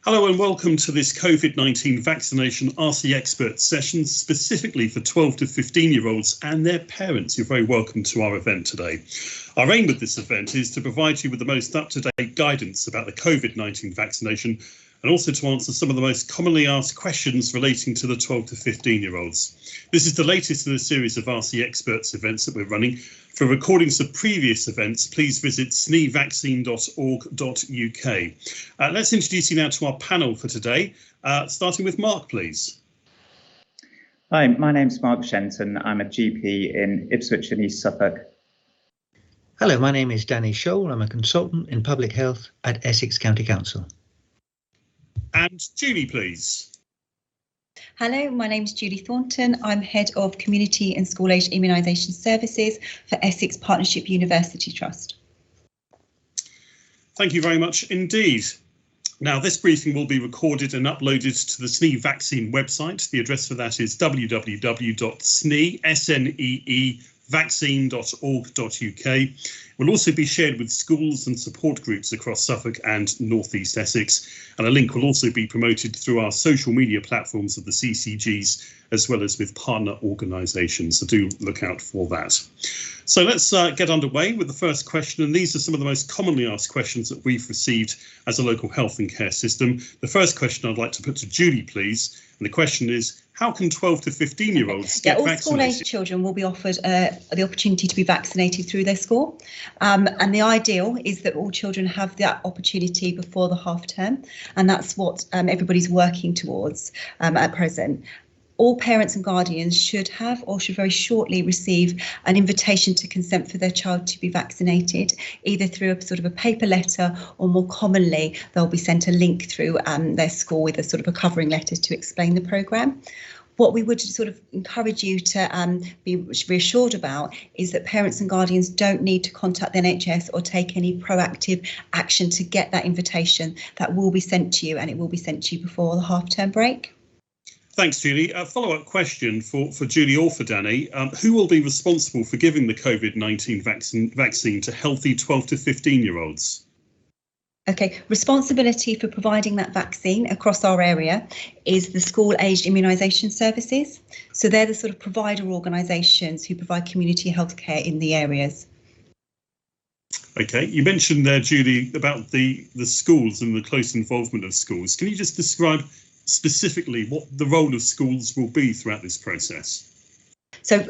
Hello and welcome to this COVID-19 vaccination RC expert session specifically for 12 to 15-year-olds and their parents. You're very welcome to our event today. Our aim with this event is to provide you with the most up-to-date guidance about the COVID-19 vaccination and also to answer some of the most commonly asked questions relating to the 12 to 15-year-olds. This is the latest in a series of RC experts events that we're running. For recordings of previous events, please visit snevaccine.org.uk. Let's introduce you now to our panel for today, starting with Mark, please. Hi, my name's Mark Shenton. I'm a GP in Ipswich and East Suffolk. Hello, my name is Danny Scholl. I'm a consultant in public health at Essex County Council. And Julie, please. Hello, my name is Julie Thornton. I'm Head of Community and School-Aged Immunisation Services for Essex Partnership University Trust. Thank you very much indeed. Now, this briefing will be recorded and uploaded to the SNE Vaccine website. The address for that is www.snevaccine.org.uk. It will also be shared with schools and support groups across Suffolk and North East Essex. And a link will also be promoted through our social media platforms of the CCGs, as well as with partner organisations. So do look out for that. So let's get underway with the first question. And these are some of the most commonly asked questions that we've received as a local health and care system. The first question I'd like to put to Julie, please. And the question is, how can 12 to 15-year-olds get all vaccinated? School-aged children will be offered the opportunity to be vaccinated through their school. And the ideal is that all children have that opportunity before the half term. And that's what everybody's working towards at present. All parents and guardians should have or should very shortly receive an invitation to consent for their child to be vaccinated, either through a sort of a paper letter or more commonly they'll be sent a link through their school with a sort of a covering letter to explain the programme. What we would sort of encourage you to be reassured about is that parents and guardians don't need to contact the NHS or take any proactive action to get that invitation. That will be sent to you, and it will be sent to you before the half-term break. Thanks, Julie. A follow-up question for Julie or for Danny. Who will be responsible for giving the COVID-19 vaccine to healthy 12 to 15-year-olds? OK, responsibility for providing that vaccine across our area is the school-aged immunisation services. So they're the sort of provider organisations who provide community healthcare in the areas. OK, you mentioned there, Julie, about the schools and the close involvement of schools. Can you just describe specifically what the role of schools will be throughout this process? So,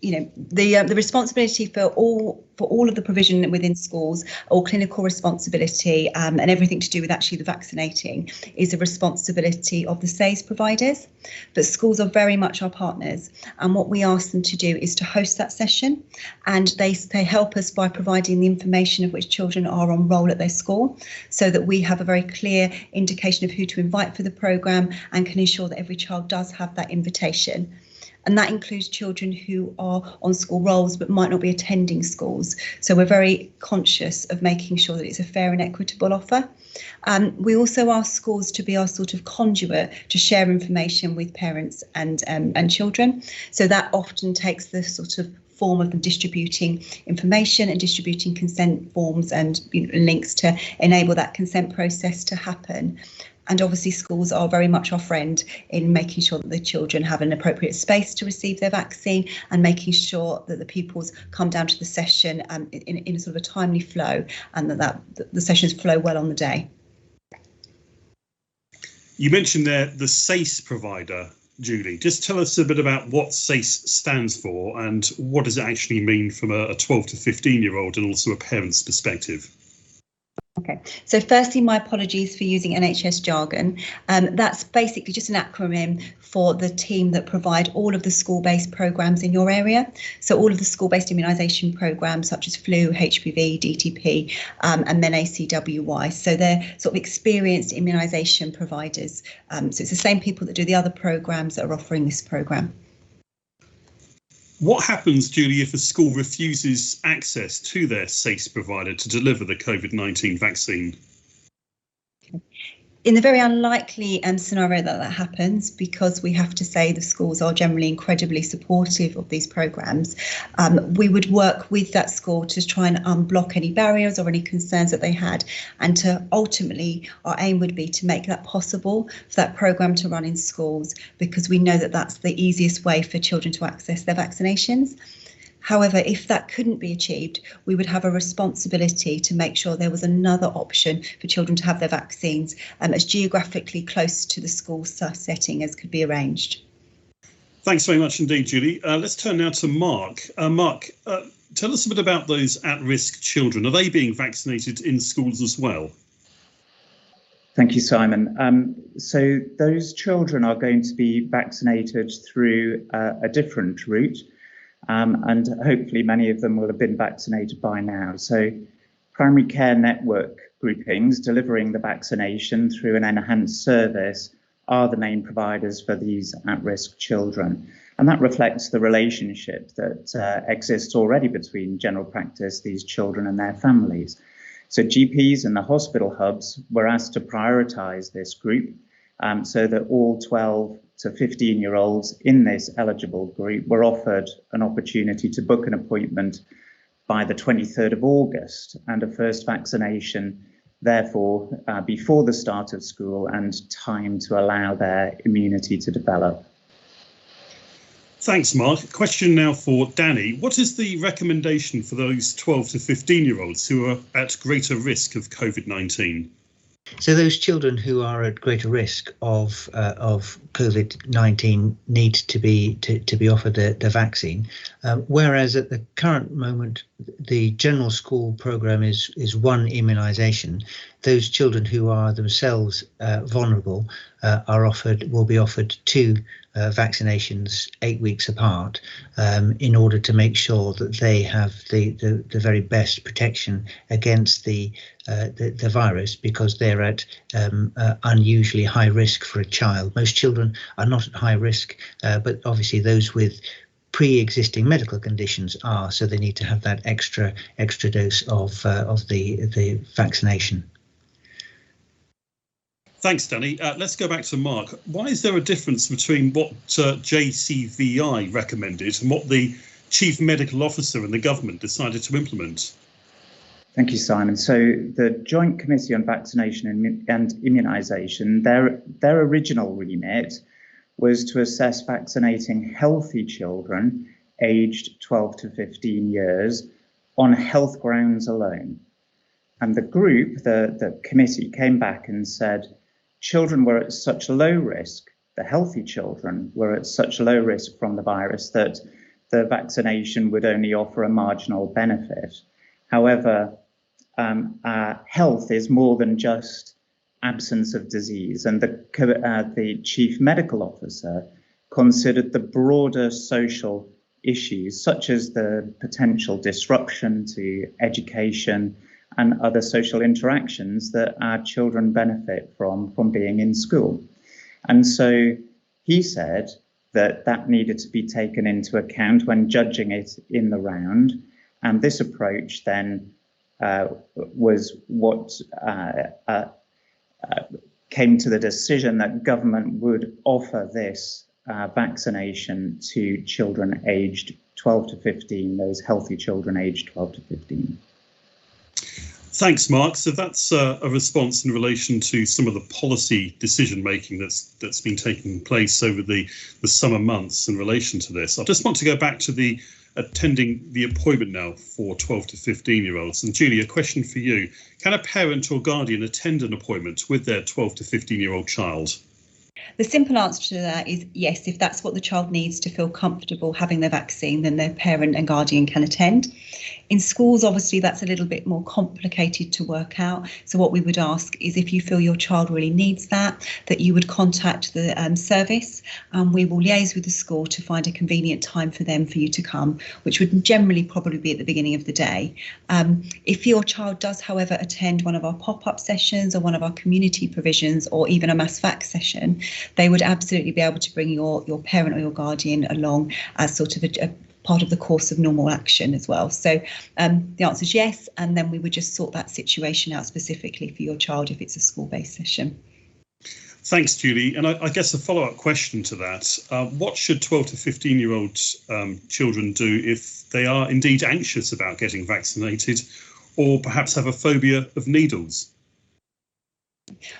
you know, the responsibility for all of the provision within schools, all clinical responsibility and everything to do with actually the vaccinating is a responsibility of the SAYS providers. But schools are very much our partners, and what we ask them to do is to host that session, and they help us by providing the information of which children are on roll at their school, so that we have a very clear indication of who to invite for the programme and can ensure that every child does have that invitation. And that includes children who are on school rolls but might not be attending schools. So we're very conscious of making sure that it's a fair and equitable offer. We also ask schools to be our sort of conduit to share information with parents and children. So that often takes the sort of form of them distributing information and distributing consent forms and links to enable that consent process to happen. And obviously schools are very much our friend in making sure that the children have an appropriate space to receive their vaccine and making sure that the pupils come down to the session in a sort of a timely flow, and that the sessions flow well on the day. You mentioned there the SAYS provider, Julie. Just tell us a bit about what SAYS stands for and what does it actually mean from a 12 to 15-year-old and also a parent's perspective. OK, so firstly, my apologies for using NHS jargon. That's basically just an acronym for the team that provide all of the school-based programmes in your area. So all of the school-based immunisation programmes such as flu, HPV, DTP and then ACWY. So they're sort of experienced immunisation providers. So it's the same people that do the other programmes that are offering this programme. What happens, Julie, if a school refuses access to their SAYS provider to deliver the COVID-19 vaccine? In the very unlikely scenario that happens, because we have to say the schools are generally incredibly supportive of these programmes, we would work with that school to try and unblock any barriers or any concerns that they had, and to ultimately our aim would be to make that possible for that programme to run in schools, because we know that that's the easiest way for children to access their vaccinations. However, if that couldn't be achieved, we would have a responsibility to make sure there was another option for children to have their vaccines as geographically close to the school setting as could be arranged. Thanks very much indeed, Julie. Let's turn now to Mark. Mark, tell us a bit about those at-risk children. Are they being vaccinated in schools as well? Thank you, Simon. So those children are going to be vaccinated through a different route. And hopefully many of them will have been vaccinated by now. So primary care network groupings delivering the vaccination through an enhanced service are the main providers for these at-risk children. And that reflects the relationship that exists already between general practice, these children and their families. So GPs and the hospital hubs were asked to prioritise this group so that all 12 to 15-year-olds in this eligible group were offered an opportunity to book an appointment by the 23rd of August and a first vaccination, therefore, before the start of school and time to allow their immunity to develop. Thanks, Mark. Question now for Danny. What is the recommendation for those 12 to 15-year-olds who are at greater risk of COVID-19? So those children who are at greater risk of COVID-19 need to be offered the vaccine, whereas at the current moment the general school programme is one immunisation. Those children who are themselves vulnerable will be offered two vaccinations 8 weeks apart in order to make sure that they have the very best protection against the virus, because they're at unusually high risk for a child. Most children are not at high risk, but obviously those with pre-existing medical conditions are, so they need to have that extra dose of the vaccination. Thanks, Danny. Let's go back to Mark. Why is there a difference between what Jcvi recommended and what the Chief Medical Officer and the government decided to implement? Thank you, Simon. So the Joint Committee on Vaccination and Immunisation, their original remit was to assess vaccinating healthy children aged 12 to 15 years on health grounds alone. And the group, the committee, came back and said, children were at such low risk, the healthy children were at such low risk from the virus that the vaccination would only offer a marginal benefit. However, health is more than just absence of disease, and the Chief Medical Officer considered the broader social issues, such as the potential disruption to education and other social interactions that our children benefit from being in school. And so he said that needed to be taken into account when judging it in the round. And this approach then was what came to the decision that government would offer this vaccination to children aged 12 to 15, those healthy children aged 12 to 15. Thanks, Mark. So that's a response in relation to some of the policy decision making that's been taking place over the summer months in relation to this. I just want to go back to the attending the appointment now for 12 to 15-year-olds. And Julie, a question for you. Can a parent or guardian attend an appointment with their 12 to 15-year-old child? The simple answer to that is yes. If that's what the child needs to feel comfortable having their vaccine, then their parent and guardian can attend. In schools, obviously, that's a little bit more complicated to work out. So what we would ask is if you feel your child really needs that you would contact the service, and we will liaise with the school to find a convenient time for you to come, which would generally probably be at the beginning of the day. If your child does, however, attend one of our pop-up sessions or one of our community provisions or even a mass vac session, they would absolutely be able to bring your parent or your guardian along as sort of a part of the course of normal action as well. So the answer is yes, and then we would just sort that situation out specifically for your child if it's a school-based session. Thanks, Julie. And I guess a follow-up question to that, what should 12 to 15-year-old children do if they are indeed anxious about getting vaccinated or perhaps have a phobia of needles?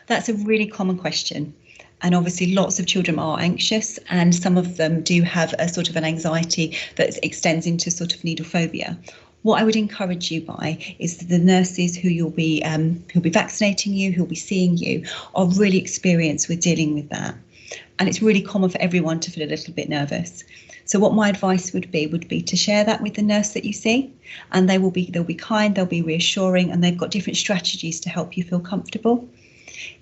That's a really common question. And obviously lots of children are anxious, and some of them do have a sort of an anxiety that extends into sort of needle phobia. What I would encourage you by is that the nurses who'll be vaccinating you, who'll be seeing you, are really experienced with dealing with that. And it's really common for everyone to feel a little bit nervous. So what my advice would be to share that with the nurse that you see, and they'll be kind, they'll be reassuring, and they've got different strategies to help you feel comfortable.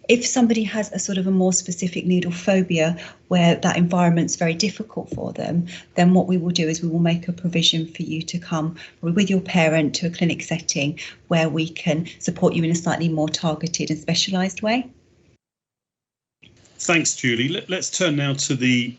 If somebody has a sort of a more specific needle phobia where that environment's very difficult for them, then what we will do is we will make a provision for you to come with your parent to a clinic setting where we can support you in a slightly more targeted and specialised way. Thanks, Julie. Let's turn now to the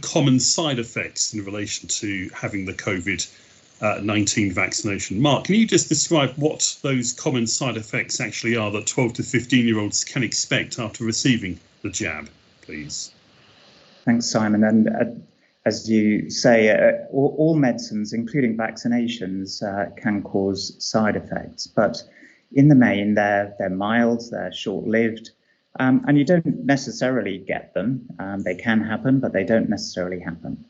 common side effects in relation to having the COVID-19 vaccination. Mark, can you just describe what those common side effects actually are that 12 to 15-year-olds can expect after receiving the jab, please? Thanks, Simon. And as you say, all medicines, including vaccinations, can cause side effects. But in the main, they're mild, they're short-lived, and you don't necessarily get them. They can happen, but they don't necessarily happen.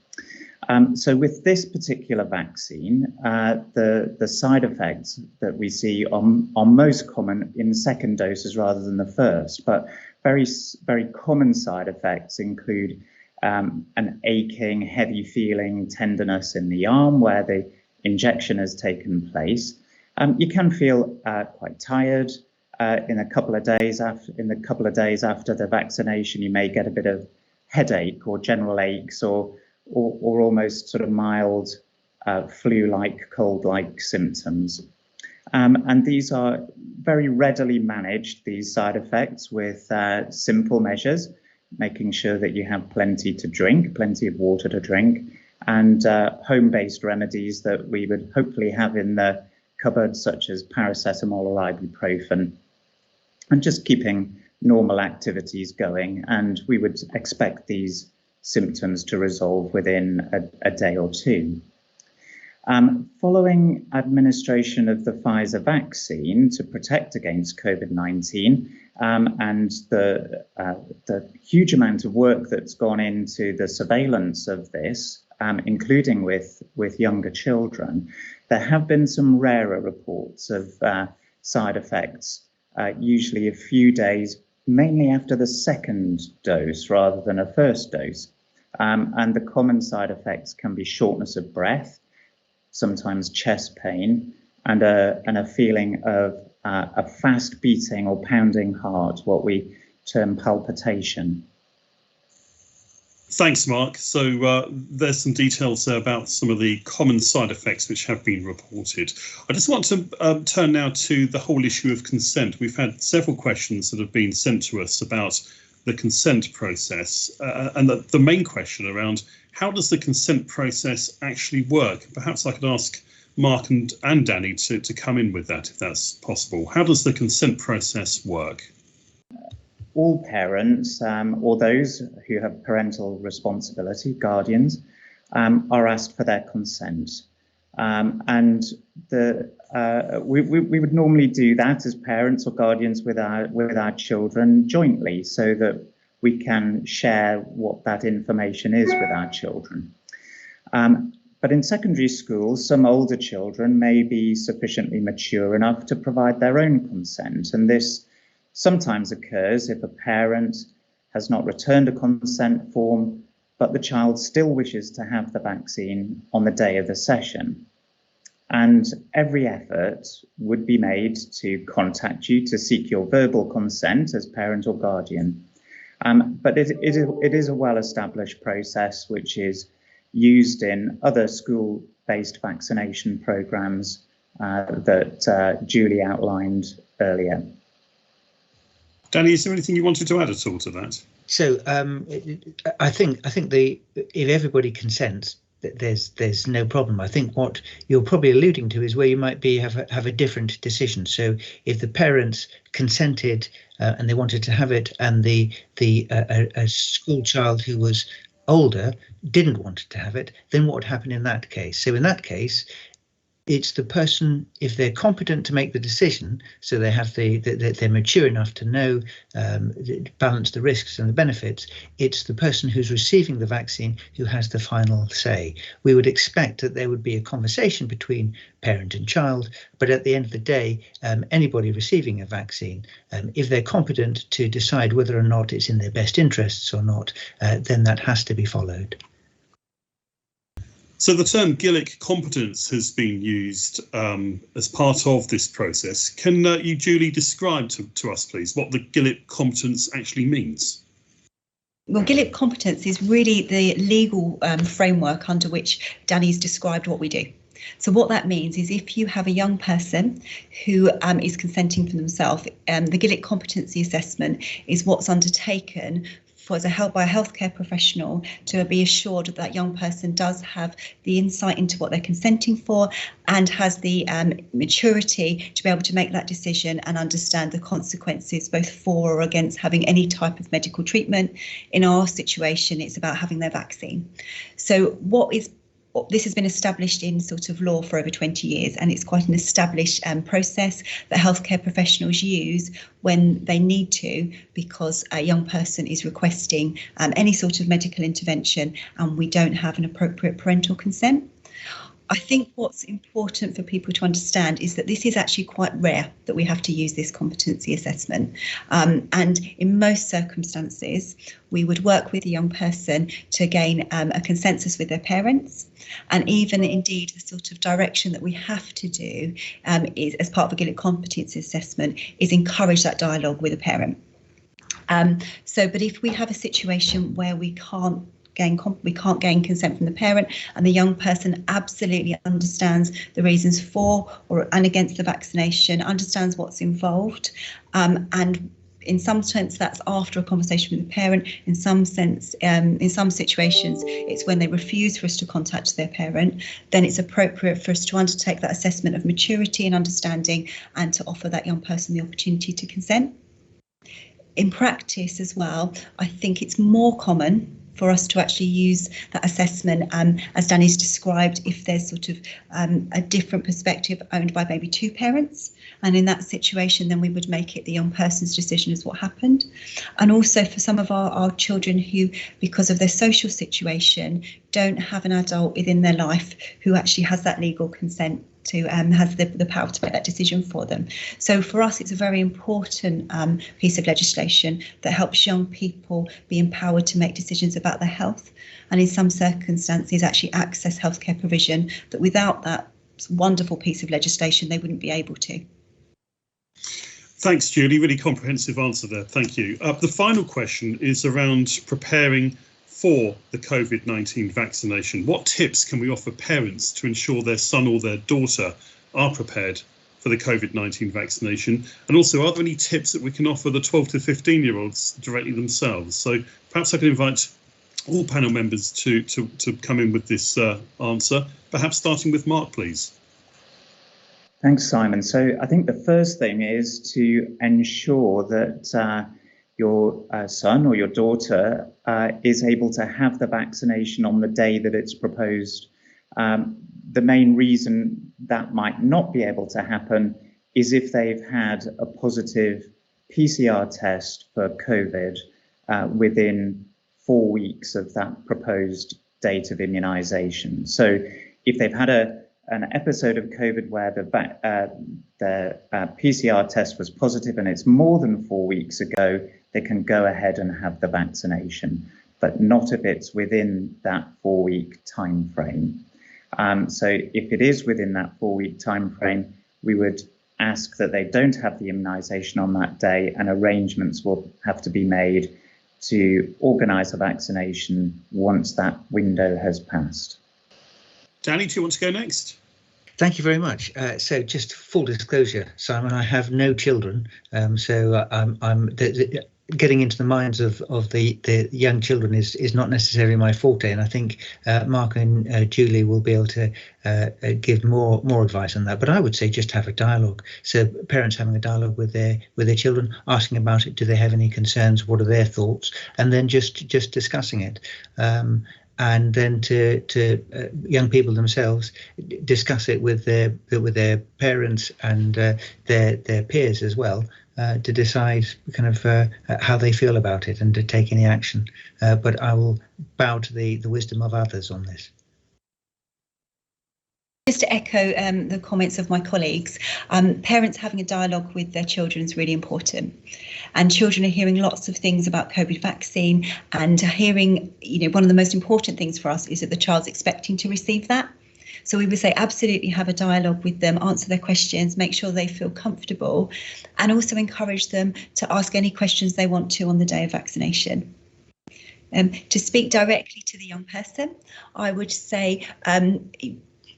So with this particular vaccine, the side effects that we see are most common in second doses rather than the first, but very common side effects include an aching, heavy feeling, tenderness in the arm where the injection has taken place. You can feel quite tired in a couple of days after the vaccination. You may get a bit of headache or general aches or almost sort of mild flu-like, cold-like symptoms. And these are very readily managed, these side effects, with simple measures, making sure that you have plenty to drink, plenty of water to drink, and home-based remedies that we would hopefully have in the cupboard, such as paracetamol or ibuprofen, and just keeping normal activities going. And we would expect these symptoms to resolve within a day or two. Following administration of the Pfizer vaccine to protect against COVID-19 and the huge amount of work that's gone into the surveillance of this, including with younger children, there have been some rarer reports of side effects, usually a few days, mainly after the second dose rather than a first dose. And the common side effects can be shortness of breath, sometimes chest pain, and a feeling of a fast beating or pounding heart, what we term palpitation. Thanks, Mark. So there's some details there about some of the common side effects which have been reported. I just want to turn now to the whole issue of consent. We've had several questions that have been sent to us about the consent process and the main question around how does the consent process actually work? Perhaps I could ask Mark and Danny to come in with that, if that's possible. How does the consent process work? All parents or those who have parental responsibility, guardians, are asked for their consent. And we would normally do that as parents or guardians with our children jointly, so that we can share what that information is with our children. But in secondary schools, some older children may be sufficiently mature enough to provide their own consent, and this sometimes occurs if a parent has not returned a consent form, but the child still wishes to have the vaccine on the day of the session. And every effort would be made to contact you to seek your verbal consent as parent or guardian. But it is a well-established process which is used in other school-based vaccination programs that Julie outlined earlier. Danny, is there anything you wanted to add at all to that? So I think if everybody consents, there's no problem. I think what you're probably alluding to is where you might have a different decision. So if the parents consented and they wanted to have it, and a school child who was older didn't want to have it, then what would happen in that case? So in that case, it's the person, if they're competent to make the decision, so they have they're mature enough to know, balance the risks and the benefits, it's the person who's receiving the vaccine who has the final say. We would expect that there would be a conversation between parent and child, but at the end of the day, anybody receiving a vaccine, if they're competent to decide whether or not it's in their best interests or not, then that has to be followed. So the term Gillick competence has been used as part of this process. Can you, Julie, describe to us, please, what the Gillick competence actually means? Well, Gillick competence is really the legal framework under which Danny's described what we do. So what that means is if you have a young person who is consenting for themselves, the Gillick competency assessment is what's undertaken by a healthcare professional to be assured that that young person does have the insight into what they're consenting for and has the maturity to be able to make that decision and understand the consequences both for or against having any type of medical treatment. In our situation, it's about having their vaccine. So this has been established in sort of law for over 20 years, and it's quite an established process that healthcare professionals use when they need to, because a young person is requesting any sort of medical intervention and we don't have an appropriate parental consent. I think what's important for people to understand is that this is actually quite rare that we have to use this competency assessment. And in most circumstances, we would work with a young person to gain a consensus with their parents. And even indeed, the sort of direction that we have to do is, as part of a Gillick competency assessment, is encourage that dialogue with a parent. But if we have a situation where we can't gain consent from the parent, and the young person absolutely understands the reasons for and against the vaccination, understands what's involved, and in some sense that's after a conversation with the parent. In some sense, in some situations, it's when they refuse for us to contact their parent, then it's appropriate for us to undertake that assessment of maturity and understanding and to offer that young person the opportunity to consent. In practice as well, I think it's more common for us to actually use that assessment, as Danny's described, if there's sort of a different perspective owned by maybe two parents. And in that situation, then we would make it the young person's decision as what happened. And also for some of our children who, because of their social situation, don't have an adult within their life who actually has that legal consent to has the power to make that decision for them. So for us, it's a very important piece of legislation that helps young people be empowered to make decisions about their health, and in some circumstances actually access healthcare provision that without that wonderful piece of legislation they wouldn't be able to. Thanks, Julie. Really comprehensive answer there. Thank you. The final question is around preparing for the COVID-19 vaccination. What tips can we offer parents to ensure their son or their daughter are prepared for the COVID-19 vaccination? And also, are there any tips that we can offer the 12 to 15-year-olds directly themselves? So perhaps I can invite all panel members to come in with this answer, perhaps starting with Mark, please. Thanks, Simon. So I think the first thing is to ensure that your son or your daughter is able to have the vaccination on the day that it's proposed. The main reason that might not be able to happen is if they've had a positive PCR test for COVID within 4 weeks of that proposed date of immunisation. So if they've had an episode of COVID where the PCR test was positive and it's more than 4 weeks ago, they can go ahead and have the vaccination, but not if it's within that 4-week time frame. So if it is within that 4-week time frame, we would ask that they don't have the immunisation on that day, and arrangements will have to be made to organise a vaccination once that window has passed. Danny, do you want to go next? Thank you very much. So just full disclosure, Simon, I have no children. getting into the minds of the young children is not necessarily my forte, and I think Mark and Julie will be able to give more advice on that. But I would say just have a dialogue. So parents having a dialogue with their children, asking about it. Do they have any concerns? What are their thoughts? And then just discussing it. And then to young people themselves, discuss it with their parents and their peers as well, to decide kind of how they feel about it and to take any action. But I will bow to the wisdom of others on this. Just to echo the comments of my colleagues, parents having a dialogue with their children is really important. And children are hearing lots of things about COVID vaccine, and hearing, one of the most important things for us is that the child's expecting to receive that. So we would say absolutely have a dialogue with them, answer their questions, make sure they feel comfortable, and also encourage them to ask any questions they want to on the day of vaccination. To speak directly to the young person, I would say,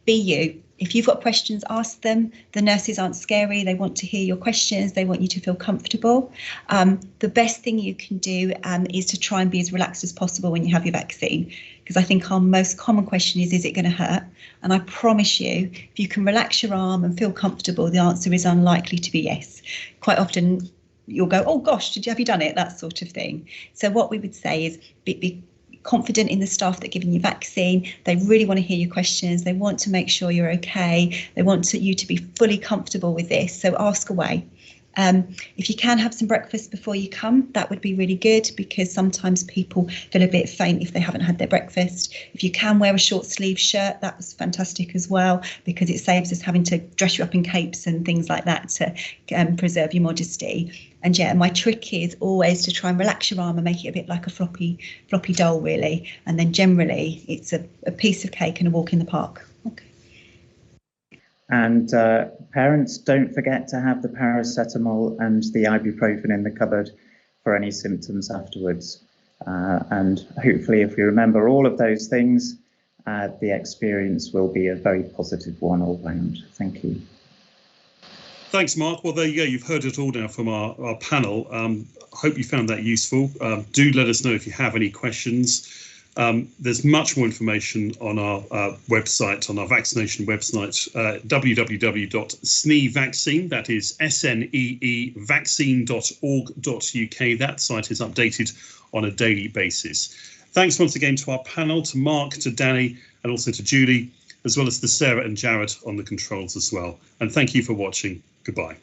be you. If you've got questions, ask them. The nurses aren't scary. They want to hear your questions. They want you to feel comfortable. The best thing you can do is to try and be as relaxed as possible when you have your vaccine, because I think our most common question is it going to hurt? And I promise you, if you can relax your arm and feel comfortable, the answer is unlikely to be yes. Quite often you'll go, oh gosh, have you done it? That sort of thing. So what we would say is be confident in the staff that are giving you vaccine. They really want to hear your questions. They want to make sure you're okay. They want you to be fully comfortable with this. So ask away. If you can have some breakfast before you come, that would be really good, because sometimes people feel a bit faint if they haven't had their breakfast. If you can wear a short sleeve shirt, that was fantastic as well, because it saves us having to dress you up in capes and things like that to preserve your modesty. And yeah, my trick is always to try and relax your arm and make it a bit like a floppy doll, really. And then generally it's a piece of cake and a walk in the park. Okay. And parents, don't forget to have the paracetamol and the ibuprofen in the cupboard for any symptoms afterwards. And hopefully, if you remember all of those things, the experience will be a very positive one all round. Thank you. Thanks, Mark. Well, there you go. You've heard it all now from our panel. I hope you found that useful. Do let us know if you have any questions. There's much more information on our website, on our vaccination website, www.sneevaccine, that is SNEE vaccine.org.uk. That site is updated on a daily basis. Thanks once again to our panel, to Mark, to Danny, and also to Julie, as well as to Sarah and Jared on the controls as well. And thank you for watching. Goodbye.